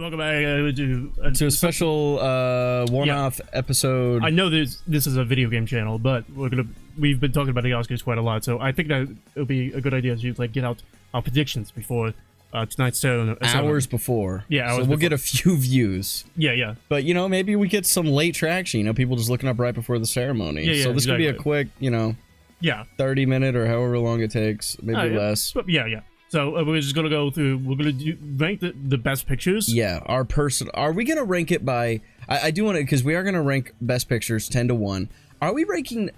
welcome back to a special one-off episode. I know this is a video game channel, but we've been talking about the Oscars quite a lot, so I think that it would be a good idea to like get out our predictions before tonight's ceremony. Hours before. Yeah, so we'll get a few views. Yeah. But, maybe we get some late traction, people just looking up right before the ceremony. Yeah, so this could be a quick, 30-minute or however long it takes, maybe less. But yeah. So we're just gonna go through. We're gonna rank the best pictures. Yeah, Are we gonna rank it by? I do want to, because we are gonna rank best pictures 10-1. Are we ranking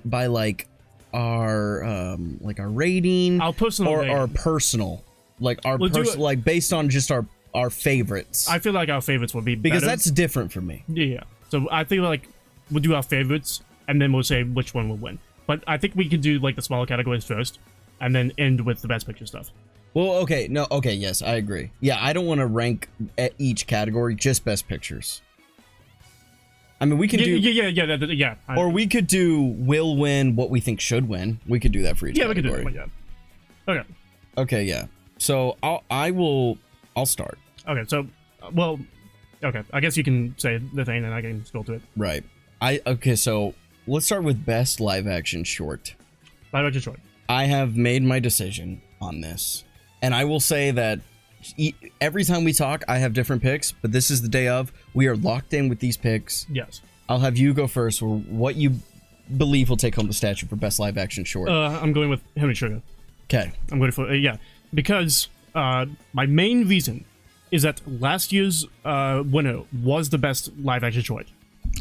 by like our rating? Our personal or rating. our personal, like based on just our favorites. I feel like our favorites would be because better. that's different for me. Yeah. So I feel like we'll do our favorites and then we'll say which one will win. But I think we can do like the smaller categories first, and then end with the best picture stuff. Well, yes, I agree. Yeah, I don't want to rank at each category, just best pictures. I mean, we can do... Yeah. Or we could do will win, what we think should win. We could do that for each category. We could do that, yeah. Okay. Okay, yeah. So, I'll start. Okay, so, okay, I guess you can say the thing and I can scroll to it. Right. Okay, so, let's start with best live-action short. Live-action short. I have made my decision on this. And I will say that every time we talk, I have different picks, but this is the day of. We are locked in with these picks. Yes. I'll have you go first for what you believe will take home the statue for best live action short. I'm going with Henry Sugar. Okay. I'm going for, because my main reason is that last year's winner was the best live action short.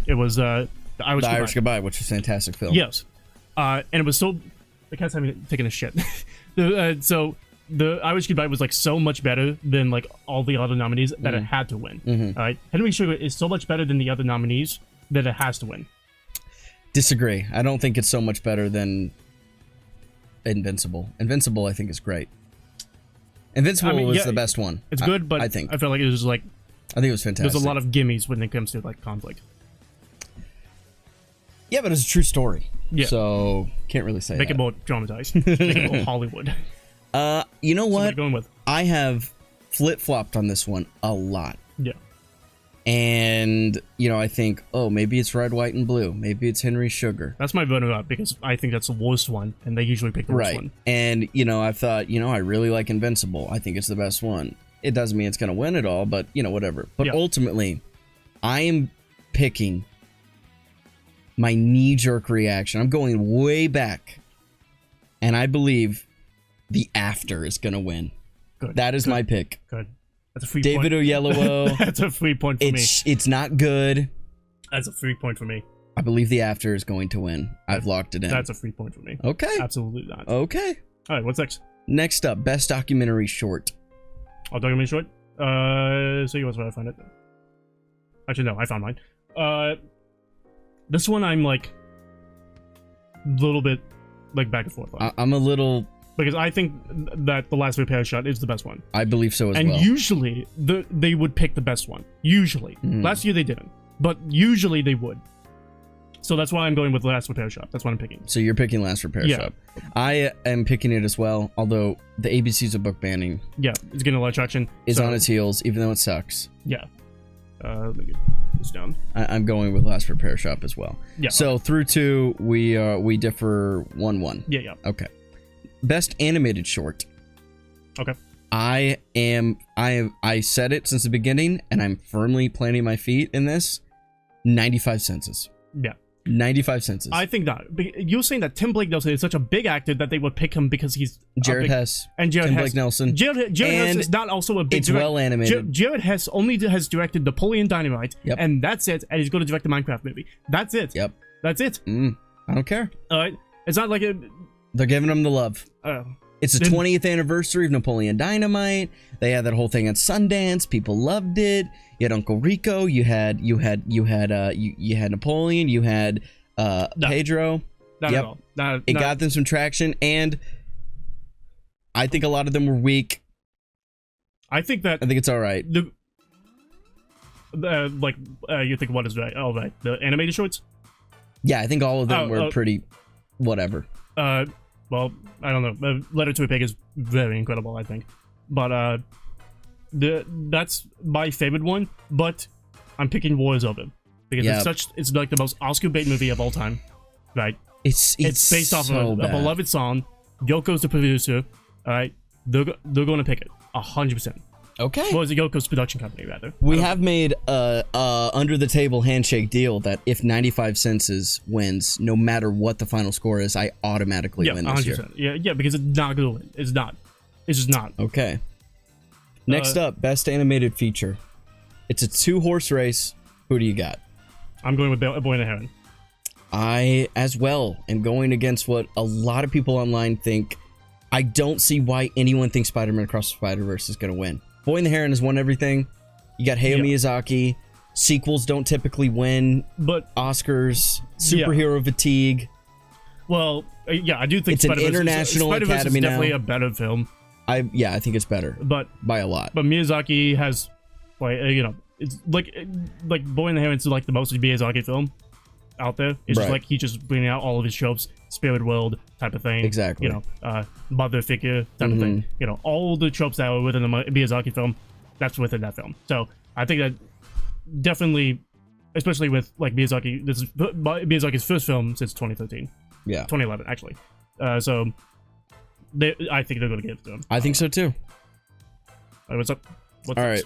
It was The Irish Goodbye, which is a fantastic film. Yes. And it was so... The cat's taking a shit. So the Irish Goodbye was like so much better than like all the other nominees that it had to win. All right, Henry Sugar is so much better than the other nominees that it has to win. Disagree. I don't think it's so much better than Invincible. Invincible, I think, is great. Invincible was the best one. It's good, but I felt like it was like... I think it was fantastic. There's a lot of gimmies when it comes to like conflict. Yeah, but it's a true story. Yeah. So can't really say Make it more dramatized. Make it more Hollywood. You know what? Going with? I have flip-flopped on this one a lot. Yeah. And, I think, maybe it's Red, White, and Blue. Maybe it's Henry Sugar. That's my runner-up because I think that's the worst one, and they usually pick the worst one. And, I thought, I really like Invincible. I think it's the best one. It doesn't mean it's going to win it all, but, whatever. But ultimately, I am picking my knee-jerk reaction. I'm going way back, and I believe The After is going to win. Good. That is my pick. Good. That's a free David point. Oyelowo. That's a free point for me. It's not good. That's a free point for me. I believe The After is going to win. I've locked it in. That's a free point for me. Okay. Absolutely not. Okay. All right, what's next? Next up, best documentary short. Oh, documentary short? So you want to find it? Actually, no, I found mine. This one I'm like a little bit like back and forth on. I'm a little... Because I think that The Last Repair Shot is the best one. I believe so as well. And usually they would pick the best one. Usually. Last year they didn't. But usually they would. So that's why I'm going with The Last Repair Shop. That's what I'm picking. So you're picking Last Repair Shop. I am picking it as well, although the ABCs of book banning... Yeah, it's getting a lot of traction. Is on its heels, even though it sucks. Yeah. Let me get this down. I'm going with Last Repair Shop as well. Yeah. So through two, we differ 1-1. Yeah. Okay. Best animated short. Okay. I said it since the beginning, and I'm firmly planting my feet in this. 95 Senses. Yeah. 95 Senses. I think not. You're saying that Tim Blake Nelson is such a big actor that they would pick him because he's Jared Hess and Jared Tim Hess. Blake Nelson. Jared Hess is not also a big. It's well animated. Jared Hess only has directed Napoleon Dynamite, and that's it. And he's going to direct the Minecraft movie. That's it. Yep. That's it. I don't care. All right. It's not like a. They're giving him the love. It's the 20th anniversary of Napoleon Dynamite. They had that whole thing at Sundance. People loved it. You had Uncle Rico. You had Napoleon. You had Pedro. Not at all. It got them some traction, and I think a lot of them were weak. I think it's all right. You think what is right? Oh, right. The animated shorts. Yeah, I think all of them were pretty whatever. Well, I don't know. Letter to a Pig is very incredible, I think. But that's my favorite one, but I'm picking Wars of it because it's like the most Oscar bait movie of all time, right? It's based off so of a bad. beloved song. Yoko's the producer. All right, they're going to pick it 100%. Okay. Well, it's Yoko's production company rather. We have made a under the table handshake deal that if 95 Senses wins, no matter what the final score is, I automatically win this 100%. year. Yeah, because it's not going to win. It's not. It's just not. Okay. Next up, best animated feature. It's a 2-horse race. Who do you got? I'm going with Boy and the Heron. I, as well, am going against what a lot of people online think. I don't see why anyone thinks Spider-Man Across the Spider-Verse is going to win. Boy and the Heron has won everything. You got Hayao Miyazaki. Sequels don't typically win but Oscars. Superhero fatigue. Well, yeah, I do think it's an international Spider-Verse Academy is definitely now. a better film. I think it's better, but by a lot. But Miyazaki has, like, it's like Boy and the Heron is like the most Miyazaki film out there. It's just like he's just bringing out all of his tropes, spirit world type of thing. Exactly. Mother figure type of thing. All the tropes that are within the Miyazaki film, that's within that film. So I think that definitely, especially with like Miyazaki, this is Miyazaki's first film since 2013. Yeah. 2011 actually. So I think they're going to give it to him. I think so too. What's up? All right.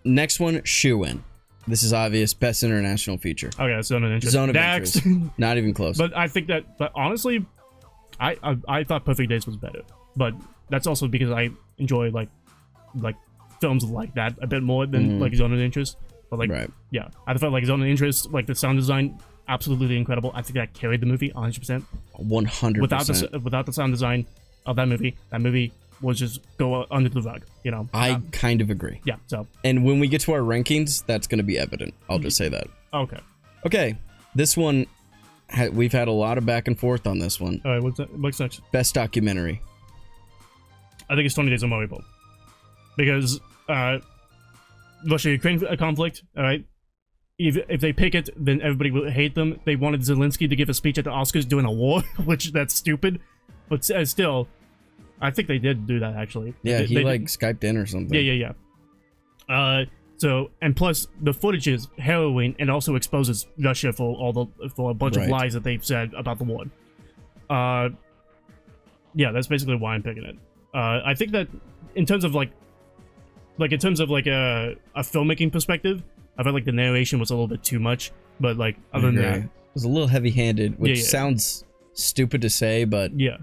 Next one, Shoe-In. This is obvious. Best international feature. Okay, Zone of Interest. Zone of Interest. Not even close. But I think that, but honestly, I thought Perfect Days was better. But that's also because I enjoy like films like that a bit more than like Zone of Interest. But like, yeah, I felt like Zone of Interest, like the sound design, absolutely incredible. I think that carried the movie 100%. 100%. Without the sound design of that movie was just go under the rug, I kind of agree. Yeah, so. And when we get to our rankings, that's going to be evident. I'll just say that. Okay. This one, we've had a lot of back and forth on this one. All right, what's next? Best documentary. I think it's 20 Days of Mariupol. Because Russia-Ukraine conflict, all right? If they pick it, then everybody will hate them. They wanted Zelensky to give a speech at the Oscars during a war, which that's stupid. But still, I think they did do that, actually. Yeah, he Skyped in or something. Yeah. So, and plus, the footage is harrowing and also exposes Russia for a bunch of lies that they've said about the war. Yeah, that's basically why I'm picking it. I think that in terms of a filmmaking perspective, I felt like the narration was a little bit too much. But like other than that, it was a little heavy-handed, which sounds stupid to say, but yeah,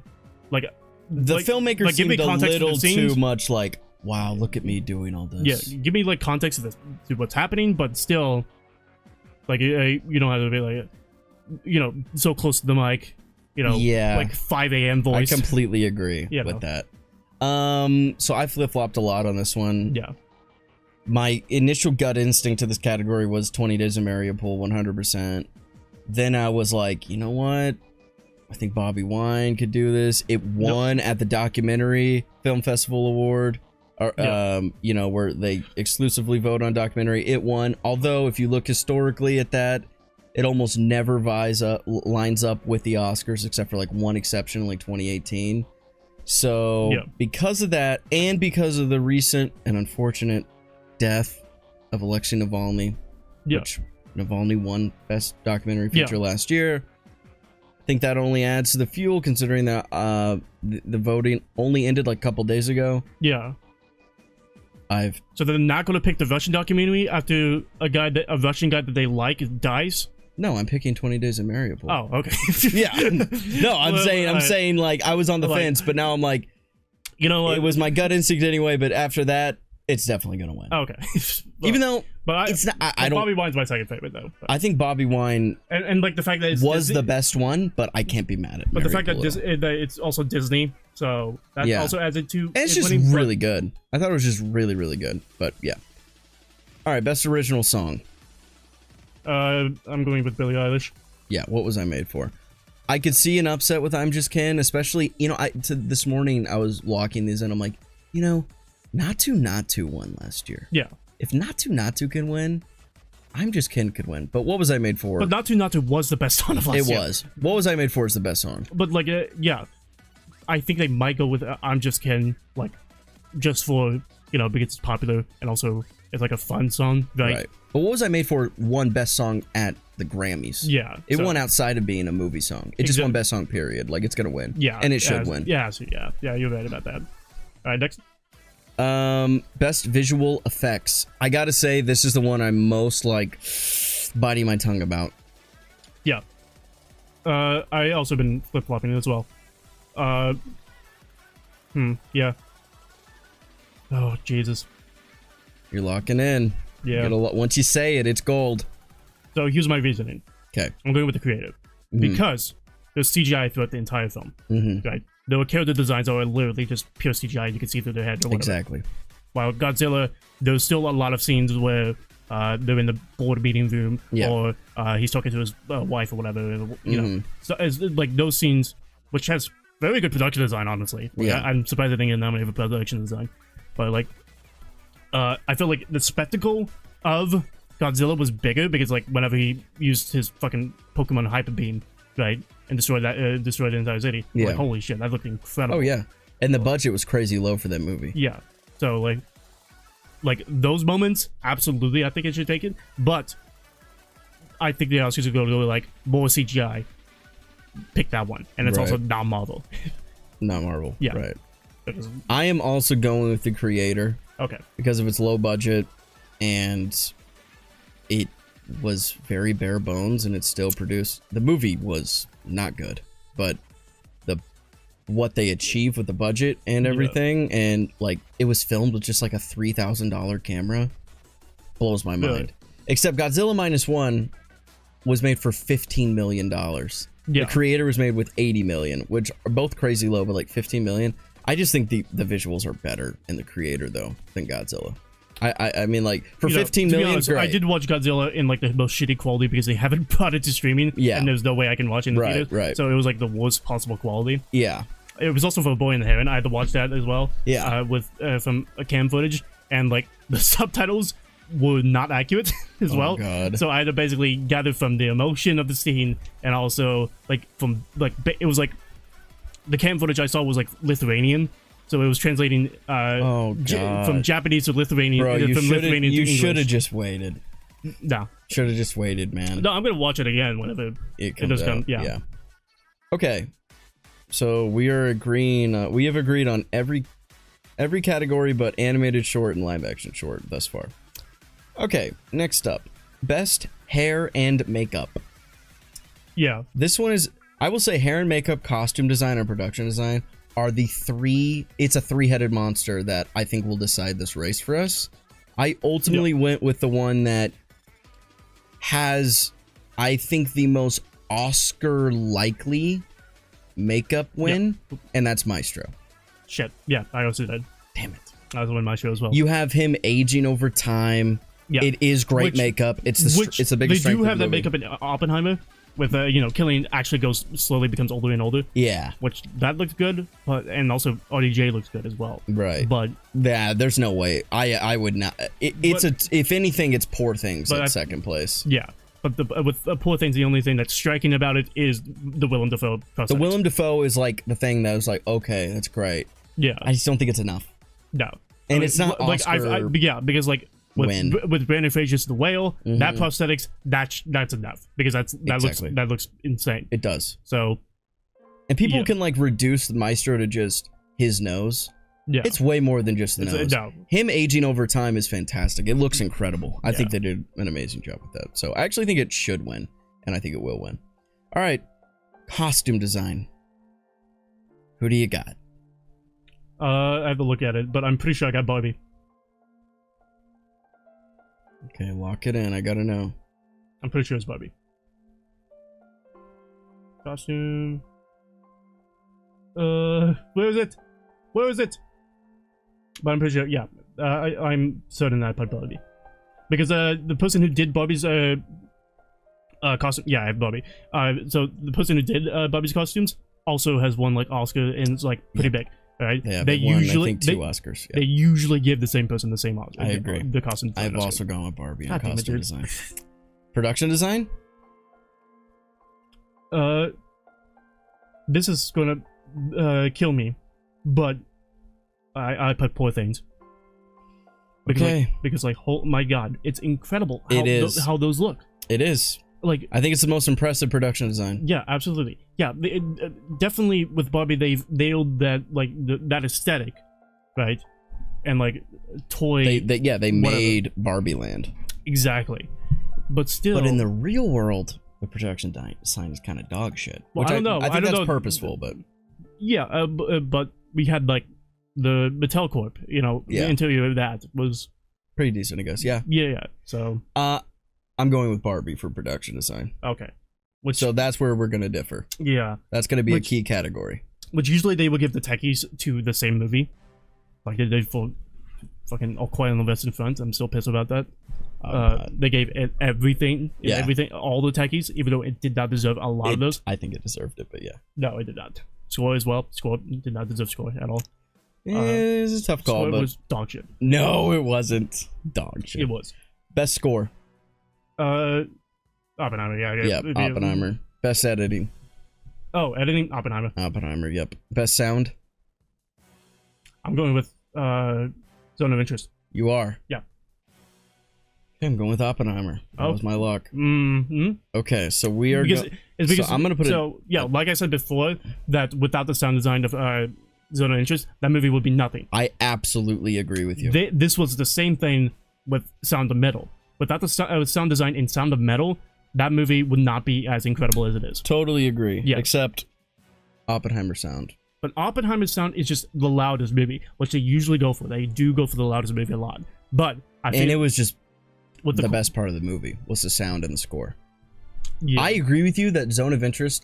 like the filmmaker seemed a little too much like, wow, look at me doing all this. Yeah, give me like context to what's happening, but still, like you don't have to be like, so close to the mic, like 5 a.m. voice. I completely agree with that. So I flip-flopped a lot on this one. Yeah. My initial gut instinct to this category was 20 Days of Mariupol, 100%. Then I was like, you know what? I think Bobby Wine could do this. It won at the Documentary Film Festival Award, where they exclusively vote on documentary. It won. Although, if you look historically at that, it almost never lines up with the Oscars, except for like one exception, like 2018. So, because of that, and because of the recent and unfortunate death of Alexei Navalny, which Navalny won Best Documentary Feature last year, I think that only adds to the fuel, considering that the voting only ended like a couple days ago. Yeah. So they're not going to pick the Russian documentary after a Russian guy that they like dies? No, I'm picking 20 Days of Mariupol. Oh, okay. Yeah. No, I'm saying like I was on the fence, but now I'm like, you know what? It was my gut instinct anyway, but after that, it's definitely going to win. Okay. Even though it's not, I don't. Bobby Wine's my second favorite though. But. I think Bobby Wine and like the fact that was the best one, but I can't be mad at. But the fact that it's also Disney, so that also adds it to. And it's just really good. I thought it was just really, really good. But yeah. All right, best original song. I'm going with Billie Eilish. Yeah, What Was I Made For? I could see an upset with I'm Just Ken, especially, this morning I was walking these and I'm like, Naatu won last year. Yeah. If Naatu can win, I'm Just Ken could win. But What Was I Made For? But Naatu was the best song of last year. It was. What Was I Made For is the best song. But I think they might go with I'm Just Ken, like, just for you know, because it's popular and also it's like a fun song, right? But what was I Made For? Won best song at the Grammys. Yeah, it won outside of being a movie song. It just won best song. Period. Like it's gonna win. Yeah, and it should win. Yeah, you're right about that. All right, next. Best visual effects. I gotta say, this is the one I'm most like biting my tongue about. Yeah. I also been flip-flopping as well. Yeah. Oh, Jesus. You're locking in. Yeah. Once you say it, it's gold. So here's my reasoning. Okay. I'm going with the creative. Because there's CGI throughout the entire film. Right? There were character designs that were literally just pure CGI. You can see through their head or whatever. Exactly. While Godzilla, there's still a lot of scenes where they're in the board meeting room, or he's talking to his wife or whatever. You know, so as like those scenes, which has very good production design, honestly. Like, I'm surprised they didn't get nominated for production design, but like, I feel like the spectacle of Godzilla was bigger because like whenever he used his fucking Pokemon Hyper Beam, right, and destroyed the entire city, like holy shit, that looked incredible. Oh yeah, and the budget was crazy low for that movie. Yeah, so like those moments, absolutely, I think it should take it. But I think the Oscars should go to like more CGI. Pick that one, and it's also not Marvel. Not Marvel. Yeah. Right. I am also going with the creator. Okay. Because of its low budget, and it was very bare bones, and it still produced. The movie was not good, but what they achieved with the budget and everything, and like it was filmed with just like a $3,000 camera, blows my mind. Except Godzilla Minus One was made for $15 million. The creator was made with 80 million, which are both crazy low, but like 15 million. I just think the visuals are better in the creator though than Godzilla. I mean, like for 15 million, honest, great. I did watch Godzilla in like the most shitty quality because they haven't brought it to streaming. Yeah, and there's no way I can watch it in the theater. Right. So it was like the worst possible quality. Yeah. It was also for A Boy in the Heron. I had to watch that as well. Yeah. With from cam footage, and like the subtitles were not accurate as well. God. So I had to basically gather from the emotion of the scene, and also like from like it was like the cam footage I saw was like Lithuanian. So it was translating from Japanese to Lithuanian. Bro, from Lithuanian to English. You should have just waited. No. Should have just waited, man. No, I'm gonna watch it again whenever it does come. Yeah. Okay. So we are agreeing. We have agreed on every category, but animated short and live action short thus far. Okay. Next up, best hair and makeup. Yeah. This one is. I will say hair and makeup, costume design, and production design are the three. It's a three-headed monster that I think will decide this race for us. I ultimately went with the one that has, I think, the most Oscar likely makeup win, and that's Maestro. Shit. Yeah, I also did. Damn it. I was win Maestro as well. You have him aging over time. Yeah. It is great makeup. It's the biggest strength. They do have that makeup in Oppenheimer with Killian actually slowly becomes older and older. Yeah. Which that looks good, and also RDJ looks good as well. Right. But yeah, there's no way. I would not. If anything, it's Poor Things at second place. Yeah. But with Poor Things, the only thing that's striking about it is the Willem Dafoe prosthetics. The Willem Dafoe is like the thing that was like, okay, that's great. Yeah. I just don't think it's enough. No. And it's not like Oscar because like with Brandon Fraser's The Whale, that prosthetics, that's enough because that looks insane. It does. So, and people can like reduce the Maestro to just his nose. Yeah, it's way more than just the nose. No. Him aging over time is fantastic. It looks incredible. I think they did an amazing job with that. So I actually think it should win, and I think it will win. All right, costume design. Who do you got? I have to look at it, but I'm pretty sure I got Barbie. Okay, lock it in. I gotta know. I'm pretty sure it's Barbie. Costume. Where is it? Where is it? But I'm pretty sure, yeah. I'm certain that I put Barbie. Because the person who did Barbie's costume, yeah, I have Barbie. So the person who did Barbie's costumes also has won like Oscar, and it's like pretty big. Right? Yeah, they usually won, I think, 2 Oscars. Yeah. They usually give the same person the same Oscar. I agree. The costume design. I've also gone with Barbie on costume design. Production design? This is gonna kill me, but I put Poor Things. Because oh my god, it's incredible how, It is. How those look. It is. Like, I think it's the most impressive production design. yeah, absolutely. Yeah, definitely with Barbie, they've nailed that, like, that aesthetic, right? And, like, toy... They made Barbie Land. Exactly. But still... But in the real world, the production design is kind of dog shit. Well, which I don't know. I think that's purposeful, but... Yeah, but we had, like, the Mattel Corp, you know, the interior of that was... Pretty decent, I guess, yeah. Yeah, so... I'm going with Barbie for production design. Okay. So that's where we're going to differ. Yeah. That's going to be a key category. Which usually they would give the techies to the same movie. Like they did for fucking All Quiet on the Western Front. I'm still pissed about that. They gave it everything, all the techies, even though it did not deserve a lot of those. I think it deserved it, but yeah. No, it did not. Score as well. Score did not deserve score at all. It's a tough call, but... It was dog shit. No, it wasn't dog shit. It was. Best score. Oppenheimer, yeah. Oppenheimer. Best editing. Oh, editing, Oppenheimer. Oppenheimer, yep. Best sound. I'm going with Zone of Interest. You are? Yeah. Okay, I'm going with Oppenheimer. That was my luck. Mm-hmm. Okay, so we are... Because I'm going to put like I said before, that without the sound design of Zone of Interest, that movie would be nothing. I absolutely agree with you. This was the same thing with Sound of Metal. Without the sound design in Sound of Metal, that movie would not be as incredible as it is. Totally agree. Yeah. Except Oppenheimer sound. But Oppenheimer's sound is just the loudest movie, which they usually go for. They do go for the loudest movie a lot. But it was just the best part of the movie was the sound and the score. Yeah. I agree with you that Zone of Interest,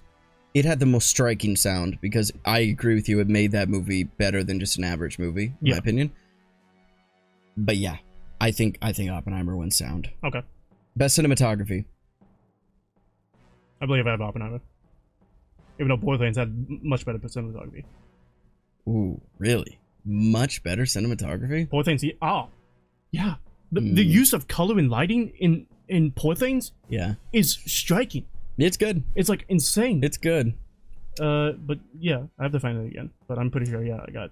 it had the most striking sound because I agree with you, it made that movie better than just an average movie, in my opinion. But yeah. I think Oppenheimer wins sound. Okay. Best cinematography. I believe I have Oppenheimer. Even though Poor Things had much better cinematography. Ooh, really? Much better cinematography? Poor Things, yeah. The use of color and lighting in Poor Things is striking. It's good. It's like insane. It's good. But yeah, I have to find it again. But I'm pretty sure, I got...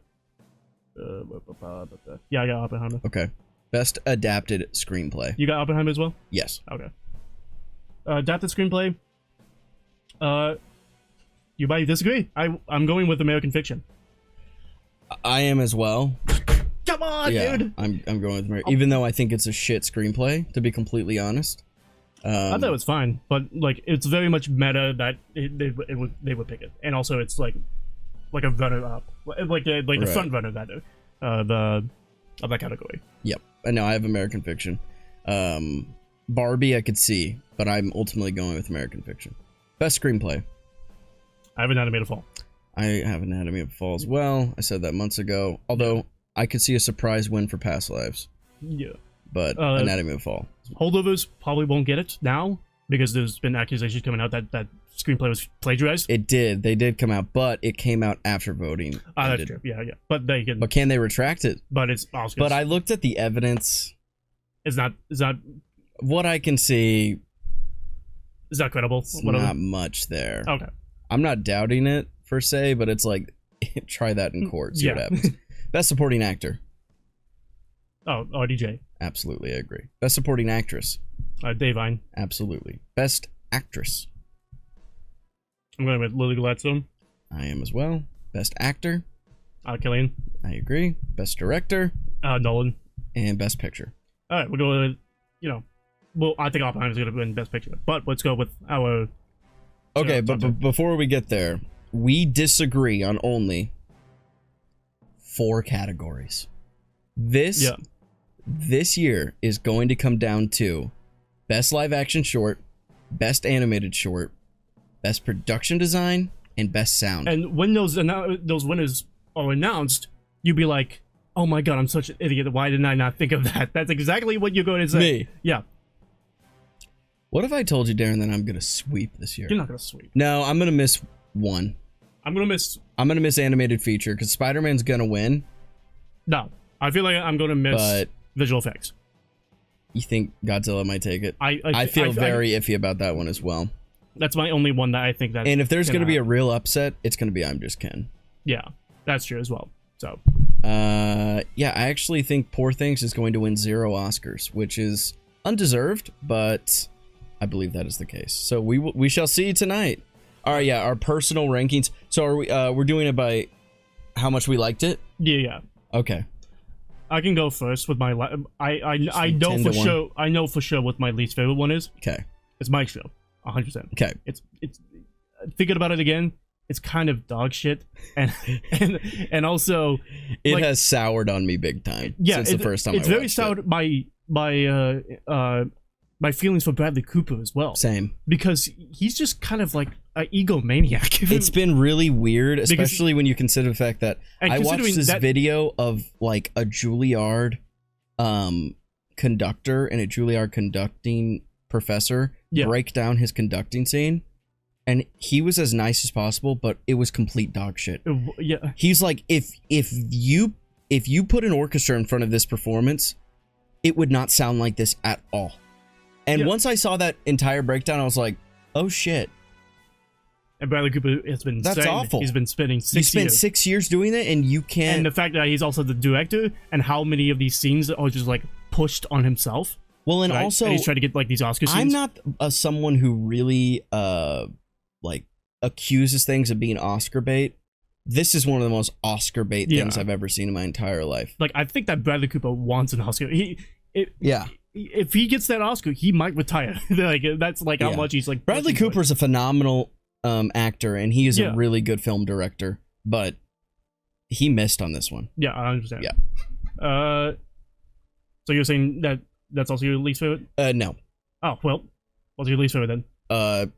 I got Oppenheimer. Okay. Best adapted screenplay. You got Oppenheimer as well? Yes. Okay. Adapted screenplay. You might disagree. I'm going with American Fiction. I am as well. Come on, dude. I'm going with American. Even though I think it's a shit screenplay, to be completely honest. I thought it was fine, but like it's very much meta that they would pick it, and also it's like a runner up, like the front runner that of that category. Yep. No, I have American Fiction. Barbie I could see, but I'm ultimately going with American Fiction. Best screenplay. I have Anatomy of a Fall. I have Anatomy of a Fall as well. I said that months ago. Although I could see a surprise win for Past Lives. Yeah. But Anatomy of a Fall. Holdovers probably won't get it now because there's been accusations coming out that screenplay was plagiarized. It did. They did come out, but it came out after voting. That's true. Yeah. But they can. But can they retract it? But it's Oscars. But I looked at the evidence. It's not. What I can see. Is that credible? It's not much there. Okay. I'm not doubting it per se, but it's like try that in court. See what happens. Best supporting actor. Oh, RDJ. Absolutely, I agree. Best supporting actress. Davine. Absolutely. Best actress. I'm going with Lily Gladstone. I am as well. Best actor. Killian. I agree. Best director. Nolan. And best picture. All right, we'll go with, well, I think Oppenheimer's going to win best picture, but let's go with our... Okay, but before we get there, we disagree on only 4 categories. This year is going to come down to best live action short, best animated short, best production design, and best sound. And when those winners are announced, you'll be like, oh my god, I'm such an idiot. Why didn't I not think of that? That's exactly what you're going to say. Me? Yeah. What if I told you, Darren, that I'm going to sweep this year? You're not going to sweep. No, I'm going to miss one. I'm going to miss animated feature because Spider-Man's going to win. No. I feel like I'm going to miss visual effects. You think Godzilla might take it? I feel very iffy about that one as well. That's my only one that I think that. And if there's going to be a real upset, it's going to be I'm Just Ken. Yeah, that's true as well. So Yeah, I actually think Poor Things is going to win 0 Oscars, which is undeserved, but I believe that is the case. So we shall see tonight. All right, yeah, our personal rankings. So are we? We're doing it by how much we liked it. Yeah. Okay. I can go first with my. I know for sure. I know for sure what my least favorite one is. Okay. It's Mike's Show, 100%. Okay. It's thinking about it again. It's kind of dog shit, and also it has soured on me big time. Yeah, since the first time it's very soured my feelings for Bradley Cooper as well. Same, because he's just kind of like an egomaniac. It's been really weird, especially when you consider the fact that I watched this video of like a Juilliard conductor and a Juilliard conducting professor break down his conducting scene. And he was as nice as possible, but it was complete dog shit. Yeah. He's like, if you put an orchestra in front of this performance, it would not sound like this at all. And once I saw that entire breakdown, I was like, oh shit. And Bradley Cooper has been That's awful. He's been spending 6 years. He spent 6 years doing it, and you can't. And the fact that he's also the director, and how many of these scenes are just like pushed on himself. Well, and also and he's trying to get like these Oscar scenes. I'm not someone who really like accuses things of being Oscar bait. This is one of the most Oscar bait things I've ever seen in my entire life. Like, I think that Bradley Cooper wants an Oscar. If he gets that Oscar, he might retire. Like, that's like how much he's like. Bradley Cooper's a phenomenal actor, and he is a really good film director, but he missed on this one. Yeah, I understand. Yeah. So you're saying that that's also your least favorite? No. Oh, well, what's your least favorite then?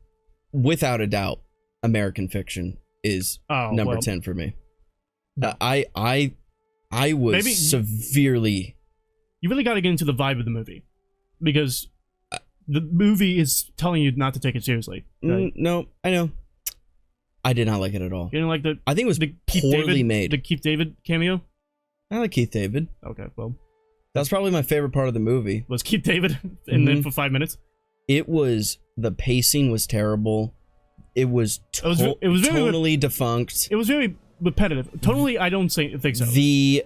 Without a doubt, American Fiction is number 10 for me. No. I was severely. You really got to get into the vibe of the movie, because the movie is telling you not to take it seriously. Right? No, I know. I did not like it at all. You didn't like the? I think it was poorly made. The Keith David cameo. I like Keith David. Okay, well, that's probably my favorite part of the movie. Was Keith David in there for 5 minutes? It was, the pacing was terrible. It was tonally defunct. It was very repetitive. Tonally, I don't think so. The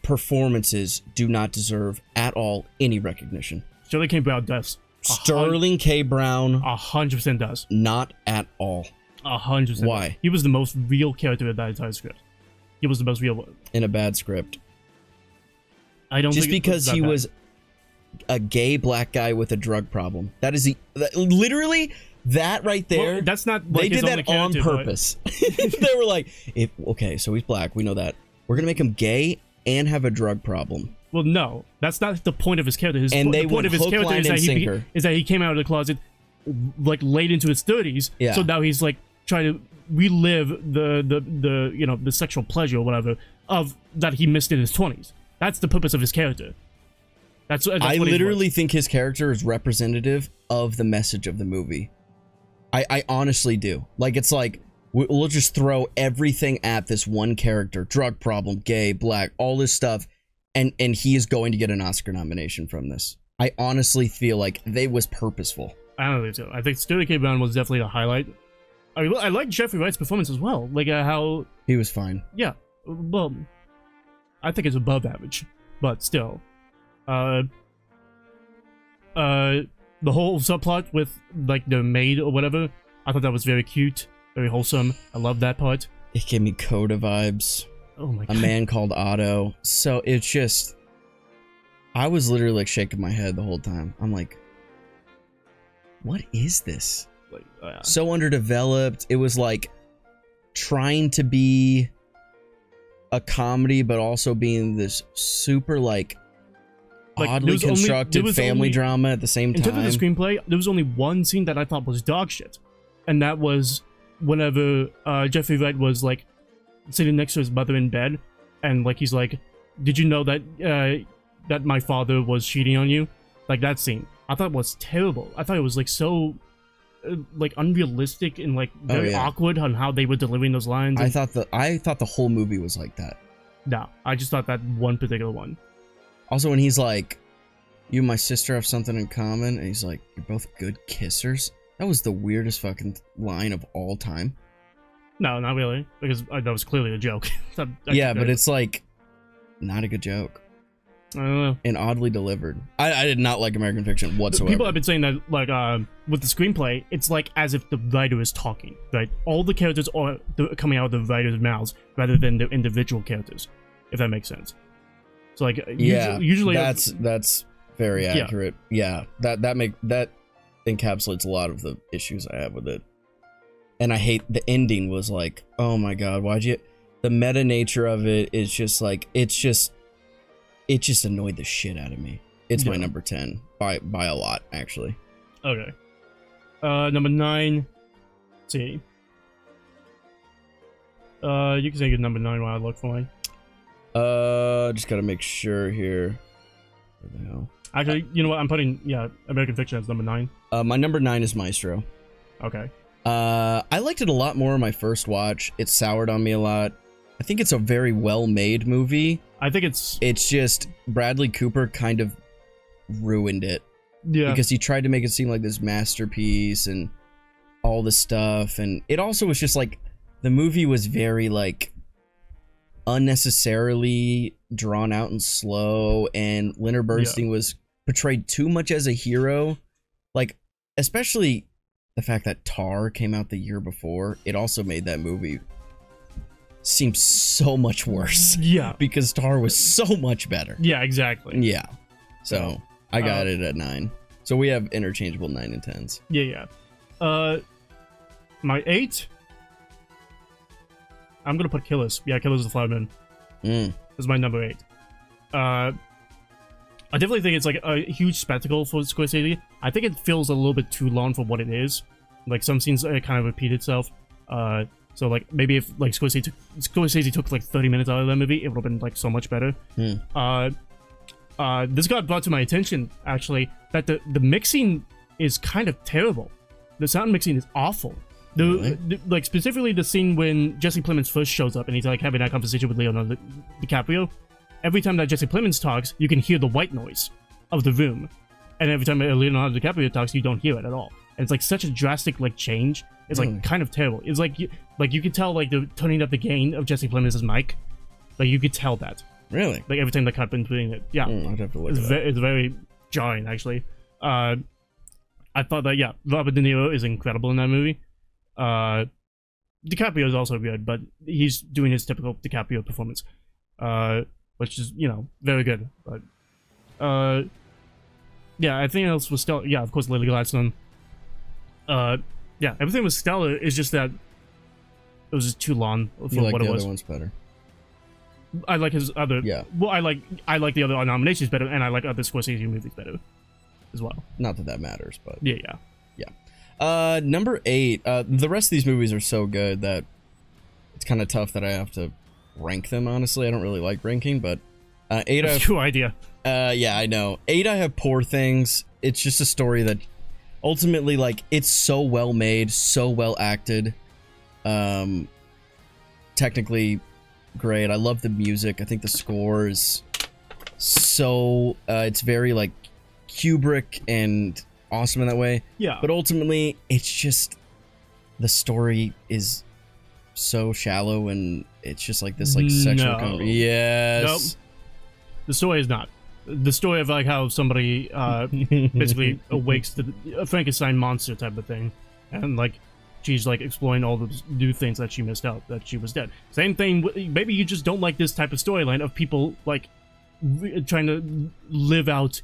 performances do not deserve at all any recognition. Sterling K. Brown does. Sterling K. Brown 100% does. Not at all. 100%. Why? He was the most real character in that entire script. He was the most real one. In a bad script. I don't just think because he was a gay black guy with a drug problem. That is literally that right there. Well, that's not like they did that on purpose. They were like, okay, so he's black, we know that. We're gonna make him gay and have a drug problem. Well, no, that's not the point of his character. The point of his character is that he came out of the closet like late into his 30s. Yeah. So now he's like trying to relive the sexual pleasure or whatever of that he missed in his 20s. That's the purpose of his character. That's I literally think his character is representative of the message of the movie. I honestly do. Like, it's like, we'll just throw everything at this one character. Drug problem, gay, black, all this stuff. And he is going to get an Oscar nomination from this. I honestly feel like they was purposeful. I don't think so. I think Sterling K. Brown was definitely a highlight. I mean, I like Jeffrey Wright's performance as well. Like, how... He was fine. Yeah. Well, I think it's above average. But still. The whole subplot with, like, the maid or whatever, I thought that was very cute, very wholesome. I love that part. It gave me Coda vibes. Oh my God. A Man Called Otto. So it's just... I was literally, like, shaking my head the whole time. I'm like, what is this? Like, so underdeveloped. It was, like, trying to be a comedy, but also being this super, like oddly constructed family drama at the same time. In terms of the screenplay, there was only one scene that I thought was dog shit, and that was whenever Jeffrey Wright was like sitting next to his mother in bed, and like he's like, "Did you know that that my father was cheating on you?" Like that scene, I thought was terrible. I thought it was like so like unrealistic and like very awkward on how they were delivering those lines. I thought the whole movie was like that. No, I just thought that one particular one. Also, when he's like, "You and my sister have something in common," and he's like, "You're both good kissers." That was the weirdest fucking line of all time. No, not really, because that was clearly a joke. Yeah, but it's like, not a good joke. I don't know. And oddly delivered. I did not like American Fiction whatsoever. People have been saying that, like, with the screenplay, it's like as if the writer is talking, right? All the characters are coming out of the writer's mouths rather than the individual characters, if that makes sense. So, like, usually that's very accurate. Yeah, that encapsulates a lot of the issues I have with it. And I hate the ending was like, oh my god, the meta nature of it is just like, it just annoyed the shit out of me. It's my number 10 by a lot, actually. Okay. Number 9. Let's see. You can say your number 9 while I look for mine. Just gotta make sure here. Where the hell? Actually, you know what? I'm putting American Fiction as number 9. My number 9 is Maestro. Okay. I liked it a lot more on my first watch. It soured on me a lot. I think it's a very well-made movie. I think it's just Bradley Cooper kind of ruined it. Yeah. Because he tried to make it seem like this masterpiece and all this stuff, and it also was just like the movie was very like unnecessarily drawn out and slow, and Leonard Bernstein was portrayed too much as a hero. Like, especially the fact that Tar came out the year before, it also made that movie seem so much worse. Yeah. Because Tar was so much better. Yeah, exactly. Yeah. So I got it at 9. So we have interchangeable 9 and 10s. Yeah. My 8. I'm gonna put Killers. Yeah, Killers of the Flower Moon. Is my number 8. I definitely think it's like a huge spectacle for Scorsese. I think it feels a little bit too long for what it is. Like some scenes kind of repeat itself. So like maybe if like Scorsese took like 30 minutes out of that movie, it would have been like so much better. This got brought to my attention actually that the mixing is kind of terrible. The sound mixing is awful. Like specifically the scene when Jesse Plemons first shows up and he's like having that conversation with Leonardo DiCaprio. Every time that Jesse Plemons talks, you can hear the white noise of the room, and every time Leonardo DiCaprio talks, you don't hear it at all. And it's like such a drastic like change. It's like kind of terrible. It's like you could tell like the turning up the gain of Jesse Plemons' mic. Like you could tell that. Really? Like every time they cut between it. Yeah. I'd have to look it's very jarring actually. I thought that Robert De Niro is incredible in that movie. DiCaprio is also good, but he's doing his typical DiCaprio performance. Which is, very good. But, everything else was stellar. Yeah, of course, Lily Gladstone. Everything was stellar. It's just that it was just too long for you like what it was. The other one's better. I like his other. Yeah. Well, I like the other nominations better, and I like other Scorsese movies better, as well. Not that matters, but yeah. Number 8. The rest of these movies are so good that it's kind of tough that I have to rank them. Honestly, I don't really like ranking, but 8. That's your idea. Yeah, I know. 8. I have Poor Things. It's just a story that ultimately, like, it's so well made, so well acted. Technically great. I love the music. I think the score is so it's very like Kubrick and awesome in that way. Yeah. But ultimately, it's just the story is so shallow, and it's just like this like sexual yes. Nope. The story is not. The story of like how somebody basically awakes to a Frankenstein monster type of thing, and like she's like exploring all the new things that she missed out, that she was dead. Same thing. Maybe you just don't like this type of storyline of people like trying to live out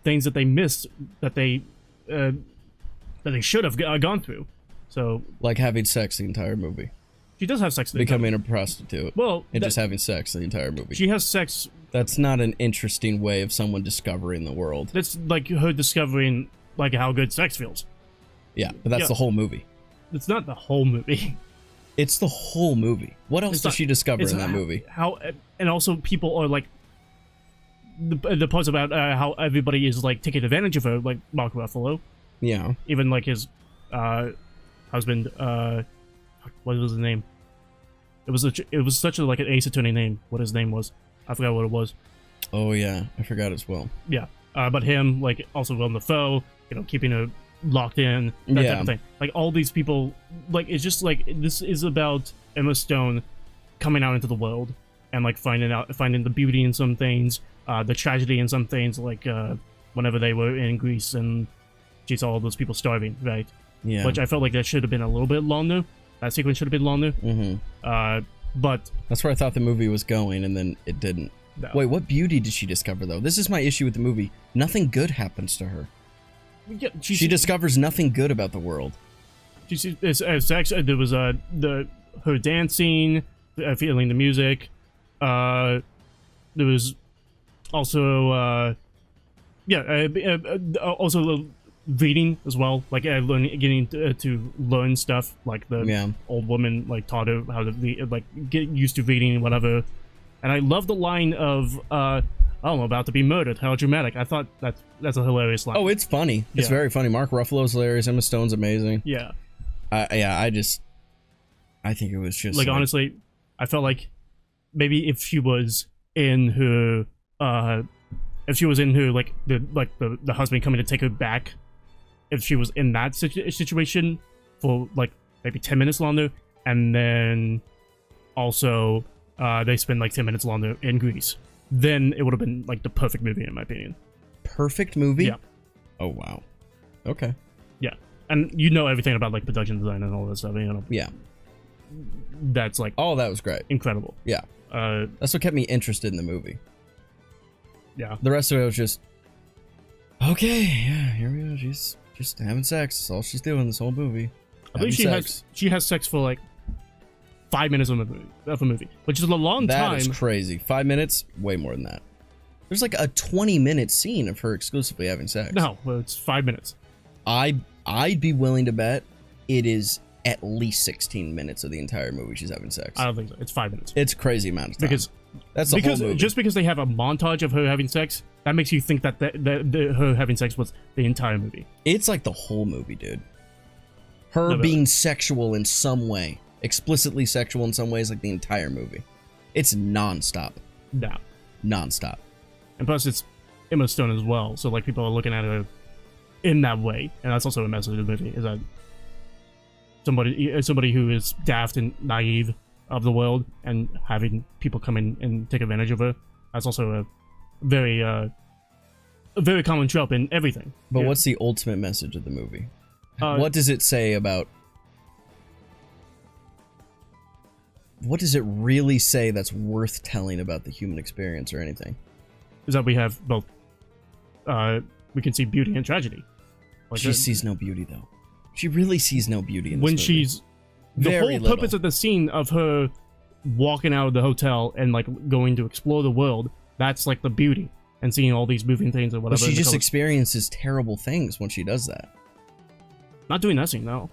things that they missed, that they should have gone through. So like having sex the entire movie. She does have sex. Becoming a prostitute. Well, and just having sex the entire movie. She has sex. That's not an interesting way of someone discovering the world. That's like her discovering like how good sex feels. Yeah, but that's the whole movie. It's not the whole movie. It's the whole movie. What else does she discover in that movie? How and also people are like the parts about how everybody is like taking advantage of her, like Mark Ruffalo. Yeah. Even like his husband. What was his name? It was such a like an Ace Attorney name. What his name was, I forgot what it was. Oh yeah, I forgot as well. Yeah, but him like also Willem Dafoe, keeping her locked in, that type of thing. Like all these people, like it's just like this is about Emma Stone coming out into the world and like finding the beauty in some things, the tragedy in some things, like whenever they were in Greece and she saw all those people starving, right? Yeah. Which I felt like that should have been a little bit longer. That sequence should have been longer. But that's where I thought the movie was going, and then it didn't. No. Wait, what beauty did she discover, though? This is my issue with the movie. Nothing good happens to her. Yeah, she discovers nothing good about the world. Sex. There was her dancing, feeling the music. There was also also reading as well, like getting to learn stuff, like the old woman like taught her how to read, like get used to reading and whatever. And I love the line of I'm about to be murdered, how dramatic. I thought that's a hilarious line. Oh, it's funny. It's very funny. Mark Ruffalo's hilarious. Emma Stone's amazing. Yeah. I think it was just like honestly, I felt like maybe if she was in her like the husband coming to take her back, if she was in that situation for like maybe 10 minutes longer, and then also they spend like 10 minutes longer in Greece, then it would have been like the perfect movie in my opinion. Perfect movie? Yeah. Oh wow. Okay. Yeah. And you know everything about like production design and all that stuff, you know. Yeah. That's like that was great. Incredible. Yeah. That's what kept me interested in the movie. Yeah. The rest of it was just okay, yeah, here we go. She's just having sex. That's all she's doing this whole movie. I believe she has sex for like 5 minutes of a movie, which is a long time. That is crazy. 5 minutes, way more than that. There's like a 20-minute scene of her exclusively having sex. No, well, it's 5 minutes. I'd be willing to bet it is at least 16 minutes of the enther movie she's having sex. I don't think so. It's 5 minutes. It's a crazy amount of time. Because that's the whole movie. Just because they have a montage of her having sex, that makes you think that her having sex was the entire movie. It's like the whole movie, dude. Her being sexual in some way, explicitly sexual in some ways, like the entire movie. It's nonstop. No. Nonstop. And plus, it's Emma Stone as well, so like people are looking at her in that way, and that's also a message of the movie, is that somebody who is daft and naive of the world and having people come in and take advantage of her, that's also a very common trope in everything. But what's the ultimate message of the movie? What does it say about... What does it really say that's worth telling about the human experience or anything? Is that we have both... we can see beauty and tragedy. Like she sees no beauty, though. She really sees no beauty in this when movie. She's... The Very whole purpose of the scene of her walking out of the hotel and like going to explore the world, that's like the beauty. And seeing all these moving things or whatever. But she just experiences terrible things when she does that. Not doing that scene, no.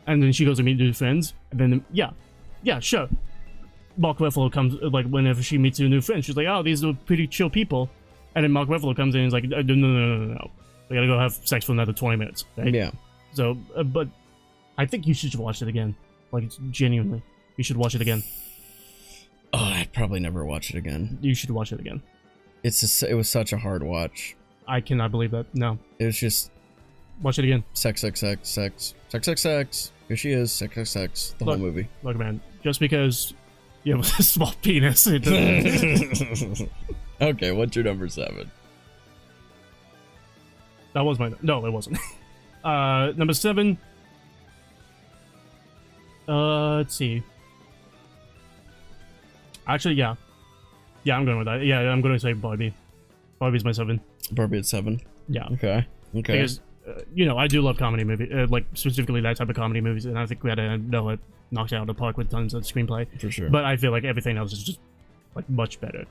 And then she goes to meet new friends, and then, yeah, sure. Mark Ruffalo comes, like, whenever she meets her new friends, she's like, oh, these are pretty chill people. And then Mark Ruffalo comes in and is like, no. We gotta go have sex for another 20 minutes, right? Yeah. So, but I think you should watch it again. Like, it's genuinely. You should watch it again. Oh, I'd probably never watch it again. You should watch it again. It was such a hard watch. I cannot believe that. No. It was just... Watch it again. Sex. Here she is. Sex. The whole movie. Look, man. Just because you have a small penis, it doesn't... Okay, what's your number 7? That was my... No, it wasn't. Number 7... let's see. Actually, yeah. Yeah, I'm going with that. Yeah, I'm going to say Barbie. Barbie's my 7. Barbie at 7? Yeah. Okay. Because, I do love comedy movies, like, specifically that type of comedy movies, and I think we had a Noah knocked out of the park with tons of screenplay. For sure. But I feel like everything else is just, like, much better.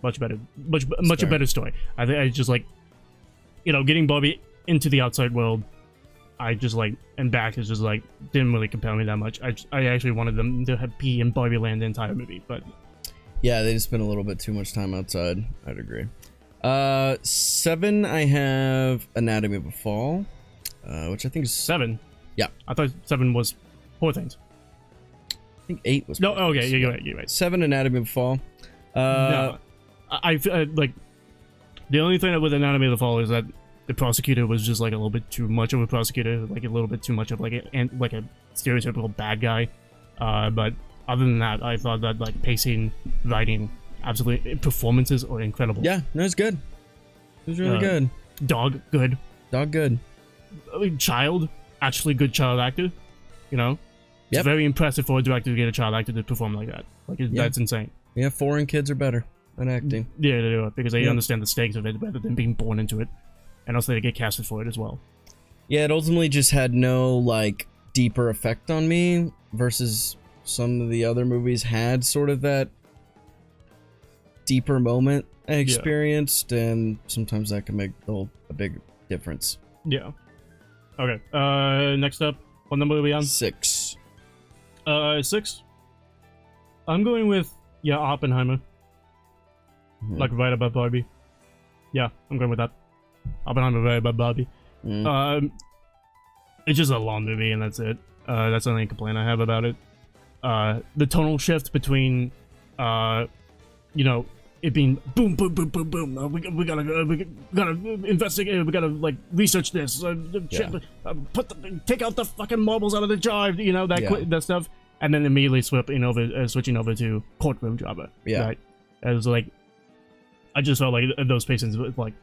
Much a better story. I think I just, like, getting Barbie into the outside world, I just, like, and back is just, like, didn't really compel me that much. I actually wanted them to have be in Barbie Land the entire movie, but... Yeah, they just spent a little bit too much time outside. I'd agree. 7, I have Anatomy of a Fall, which I think is... 7? Yeah. I thought 7 was Poor Things. I think 8 was... No, okay, you're right. 7, Anatomy of a Fall. No, I like... The only thing with Anatomy of the Fall is that the prosecutor was just, like, a little bit too much of a prosecutor, like, a little bit too much of, like a stereotypical bad guy. But other than that, I thought that like pacing, writing, absolutely performances are incredible. Yeah, no, it's good. It was really good. Dog, good. Dog, good. Child, actually good child actor. You know, it's very impressive for a director to get a child actor to perform like that. Like that's insane. Yeah, foreign kids are better at acting. Yeah, they do it because they understand the stakes of it rather than being born into it, and also they get casted for it as well. Yeah, it ultimately just had no like deeper effect on me versus some of the other movies had sort of that deeper moment I experienced, and sometimes that can make a big difference. Yeah. Okay. Next up, what number are we on? 6. 6. I'm going with Oppenheimer. Like right above Barbie. Yeah, I'm going with that. Oppenheimer right above Barbie. It's just a long movie, and that's it. That's the only complaint I have about it. The tonal shift between, it being boom, boom, boom, boom, boom. We gotta investigate. We gotta like research this. Take out the fucking marbles out of the jar. You know that stuff, and then immediately switching over to courtroom drama. Yeah, right. It was like, I just felt like those pacings like.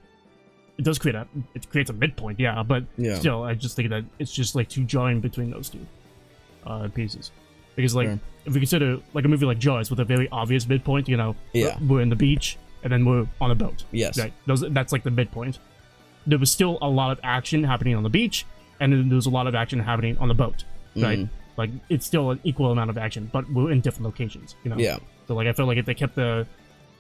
It does creates a midpoint, but still, I just think that it's just like too jarring between those two pieces. Because like, if we consider like a movie like Jaws with a very obvious midpoint, we're in the beach and then we're on a boat. Yes. Right. That's like the midpoint. There was still a lot of action happening on the beach, and then there was a lot of action happening on the boat. Right. Like it's still an equal amount of action, but we're in different locations. Yeah. So like, I felt like if they kept the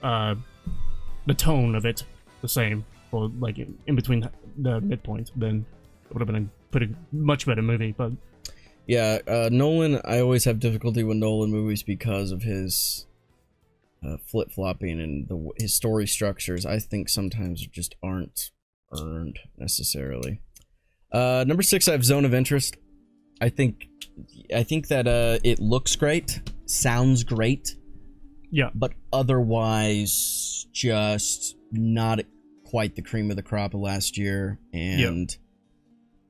tone of it the same. Or like in between the midpoint, then it would have been a pretty much better movie. But Nolan, I always have difficulty with Nolan movies because of his flip-flopping and his story structures. I think sometimes just aren't earned necessarily. Number 6, I have Zone of Interest. I think that it looks great, sounds great, but otherwise just not quite the cream of the crop of last year, and